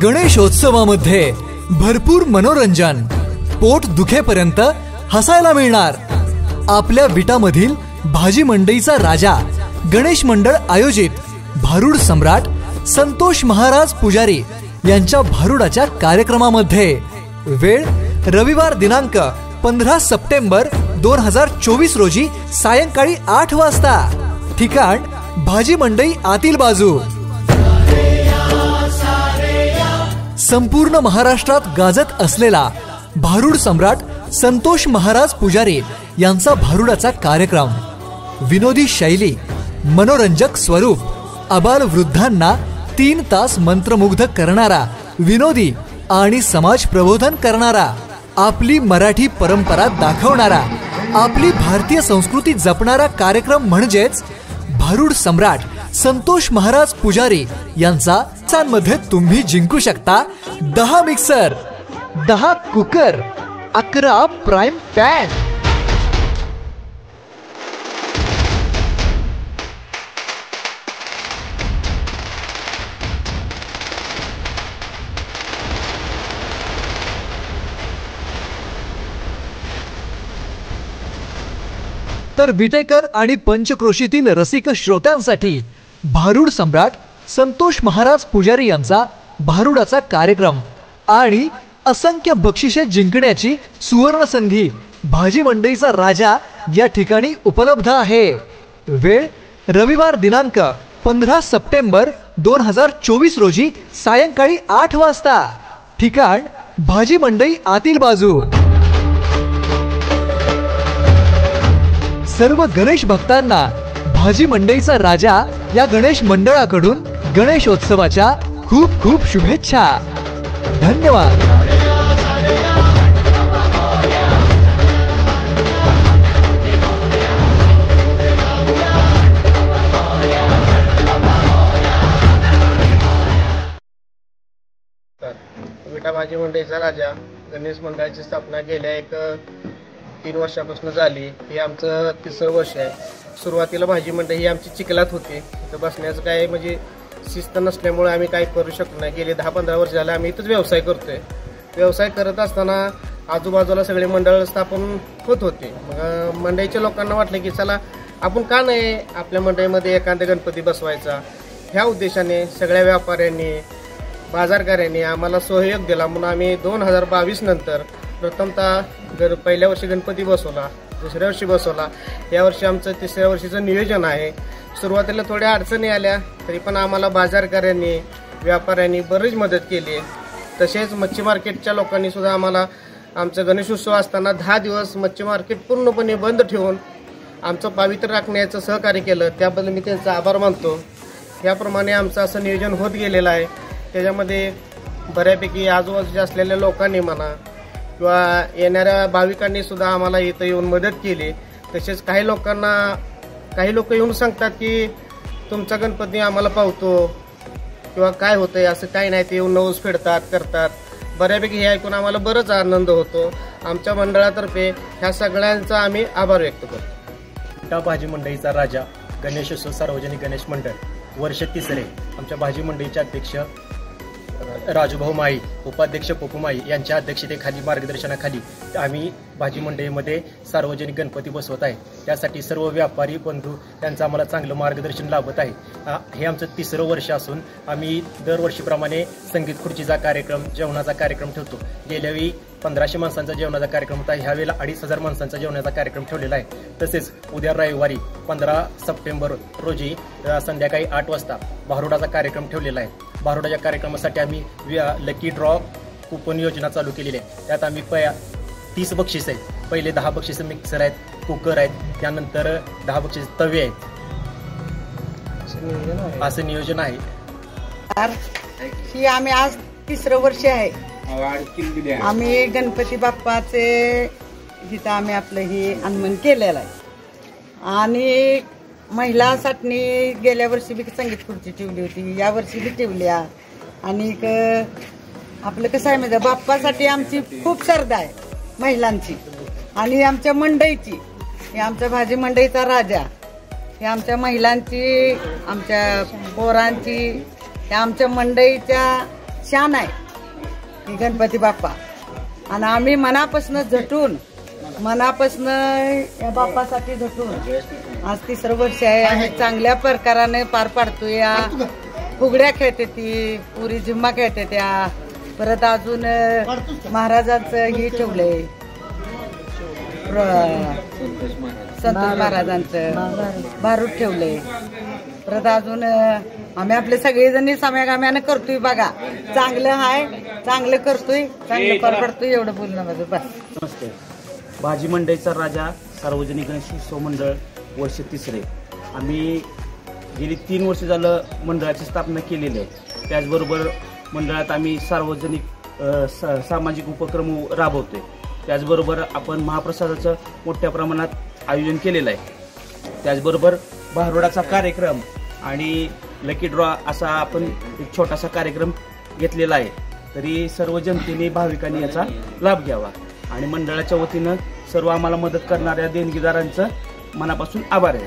गणेशोत्सवामध्ये भरपूर मनोरंजन, पोट दुखेपर्यंत हसायला मिळणार। आपल्या विटामधील भाजी मंडईचा राजा गणेश मंडळ आयोजित भारूड सम्राट संतोष महाराज पुजारी यांच्या भारुडाच्या कार्यक्रमामध्ये वेळ रविवार दिनांक 15 सप्टेंबर 2024 रोजी सायंकाळी 8 वाजता। ठिकाण भाजी मंडई आतील बाजू। संपूर्ण महाराष्ट्रात गाजत असलेला भारूड सम्राट संतोष महाराज पुजारी यांचा भारुडाचा कार्यक्रम विनोदी शैली, मनोरंजक स्वरूप, अबाल वृद्धांना 3 तास मंत्रमुग्ध करणारा, विनोदी आणि समाज प्रबोधन करणारा, आपली मराठी परंपरा दाखवणारा, आपली भारतीय संस्कृती जपणारा कार्यक्रम म्हणजेच भारूड सम्राट संतोष महाराज पुजारी यांचा मध्ये तुम्ही जिंकू शकता 10 मिक्सर, 10 कुकर, 11 प्राइम पॅन। तर विटेकर आणि पंचक्रोशीतील रसिक श्रोत्यांसाठी भारूड सम्राट संतोष महाराज पुजारी यांचा भारुडाचा कार्यक्रम आणि असंख्य बक्षिसे जिंकण्याची सुवर्ण संधी भाजी मंडईचा राजा या ठिकाणी उपलब्ध आहे। वेळ रविवार दिनांक 15 सप्टेंबर 2024 रोजी सायंकाळी 8 वाजता। ठिकाण भाजी मंडई आतील बाजू। सर्व गणेश भक्तांना भाजी मंडईचा राजा या गणेश मंडळाकडून गणेशोत्सवाच्या खूप खूप शुभेच्छा। धन्यवाद। विटा भाजी मंडईचा राजा गणेश मंडळाची स्थापना गेल्या 3 वर्षापासून झाली। हे आमचं 3रं वर्ष आहे। सुरुवातीला भाजी मंडई ही आमची चिखलात होती, इथं बसण्याचं काय म्हणजे शिस्त नसल्यामुळे आम्ही काही करू शकलो नाही। गेले 10-15 वर्ष झाले आम्ही इथंच व्यवसाय करतोय। व्यवसाय करत असताना आजूबाजूला सगळे मंडळ स्थापन होत होते। मग मंडईच्या लोकांना वाटलं की चला आपण का नाही आपल्या मंडईमध्ये एखादा गणपती बसवायचा। ह्या उद्देशाने सगळ्या व्यापाऱ्यांनी, बाजारकऱ्यांनी आम्हाला सहयोग दिला म्हणून आम्ही 2022 नंतर प्रथमतः पहिल्या वर्षी गणपती बसवला, दुसऱ्या वर्षी बसवला, यावर्षी आमचं 3ऱ्या वर्षीचं नियोजन आहे। सुरुवातीला थोड्या अडचणी आल्या तरी पण आम्हाला बाजारकऱ्यांनी, व्यापाऱ्यांनी बरीच मदत केली। तसेच मच्छी मार्केटच्या लोकांनी सुद्धा आम्हाला आमचं गणेशोत्सव असताना 10 दिवस मच्छी मार्केट पूर्णपणे बंद ठेवून आमचं पावित्र्य राखण्याचं सहकार्य केलं, त्याबद्दल मी त्यांचा आभार मानतो। याप्रमाणे आमचं असं नियोजन होत गेलेलं आहे। त्याच्यामध्ये बऱ्यापैकी आजूबाजूच्या असलेल्या लोकांनी म्हणा किंवा येणाऱ्या भाविकांनी सुद्धा आम्हाला इथं येऊन मदत केली। तसेच काही लोक येऊन सांगतात की तुमचा गणपती आम्हाला पावतो किंवा काय होतंय, असं काही नाही, ते येऊन नवस फेडतात, करतात। बऱ्यापैकी हे ऐकून आम्हाला बरंच आनंद होतो। आमच्या मंडळातर्फे ह्या सगळ्यांचा आम्ही आभार व्यक्त करतो। विटा भाजी मंडईचा राजा गणेशोत्सव सार्वजनिक गणेश मंडळ वर्ष 3रे आमच्या भाजी मंडईचे अध्यक्ष राजूभाऊ माई, उपाध्यक्ष पप्पू माई यांच्या अध्यक्षतेखाली, मार्गदर्शनाखाली आम्ही भाजी मंडईमध्ये सार्वजनिक गणपती बसवत आहे। त्यासाठी सर्व व्यापारी बंधू यांचं आम्हाला चांगलं मार्गदर्शन लाभत आहे। हे आमचं 3रं वर्ष असून आम्ही दरवर्षीप्रमाणे संगीत खुर्चीचा कार्यक्रम, जेवणाचा कार्यक्रम ठेवतो। गेल्या वेळी 1500 माणसांचा जेवणाचा कार्यक्रम होता, ह्यावेळेला 2500 माणसांचा जेवणाचा कार्यक्रम ठेवलेला आहे। तसेच उद्या रविवारी 15 सप्टेंबर रोजी संध्याकाळी 8 वाजता भारुडाचा कार्यक्रम ठेवलेला आहे। भारुडाच्या कार्यक्रमासाठी आम्ही लकी ड्रॉ कुपन योजना चालू केलेली आहे। त्यात आम्ही 30 बक्षीस आहेत। पहिले 10 बक्षीस मिक्सर आहेत, कुकर आहेत, त्यानंतर 10 बक्षीस तवे आहेत, असं नियोजन आहे। ही आम्ही आज 3रं वर्ष आहे। आम्ही गणपती बाप्पाचे इथं आम्ही आपलं ही आगमन केलेलं आहे आणि महिलांसाठी गेल्या वर्षी बी संगीत खुर्ची ठेवली होती, या वर्षी बी ठेवल्या। आणि आपलं कसं आहे म्हणजे बाप्पासाठी आमची खूप श्रद्धा आहे महिलांची आणि आमच्या मंडईची। हे आमच्या भाजी मंडईचा राजा, हे आमच्या महिलांची, आमच्या पोरांची, हे आमच्या मंडईच्या शान आहे ही गणपती बाप्पा. आणि आम्ही मनापासून झटून या बाप्पासाठी झटून आज 3रं वर्ष आहे. आम्ही चांगल्या प्रकाराने पार पाडतोय. फुगड्या खेळते ती, पुरी झिम्मा खेळते त्या, परत अजून महाराजांचं हे ठेवलंय, संतोष महाराजांचं भारूड ठेवलंय. परत अजून आम्ही आपले सगळेजणी साम्यागाम्यानं करतोय. बघा चांगलं आहे, चांगलं करतोय, चांगलं पार पाडतोय. एवढं बोलणं माझं बस. नमस्ते. भाजी मंडईचा राजा सार्वजनिक गणेशोत्सव मंडळ वर्ष 3रे. आम्ही गेली 3 वर्ष झालं मंडळाची स्थापना केलेली आहे. त्याचबरोबर मंडळात आम्ही सार्वजनिक सामाजिक उपक्रम राबवतोय. त्याचबरोबर आपण महाप्रसादाचं मोठ्या प्रमाणात आयोजन केलेलं आहे. त्याचबरोबर भारुडाचा कार्यक्रम आणि लकी ड्रॉ असा आपण एक छोटासा कार्यक्रम घेतलेला आहे. तरी सर्व जनतेने भाविकांनी याचा लाभ घ्यावा आणि मंडळाच्या वतीनं सर्व आम्हाला मदत करणाऱ्या देणगीदारांचं मनापासून आभार आहे.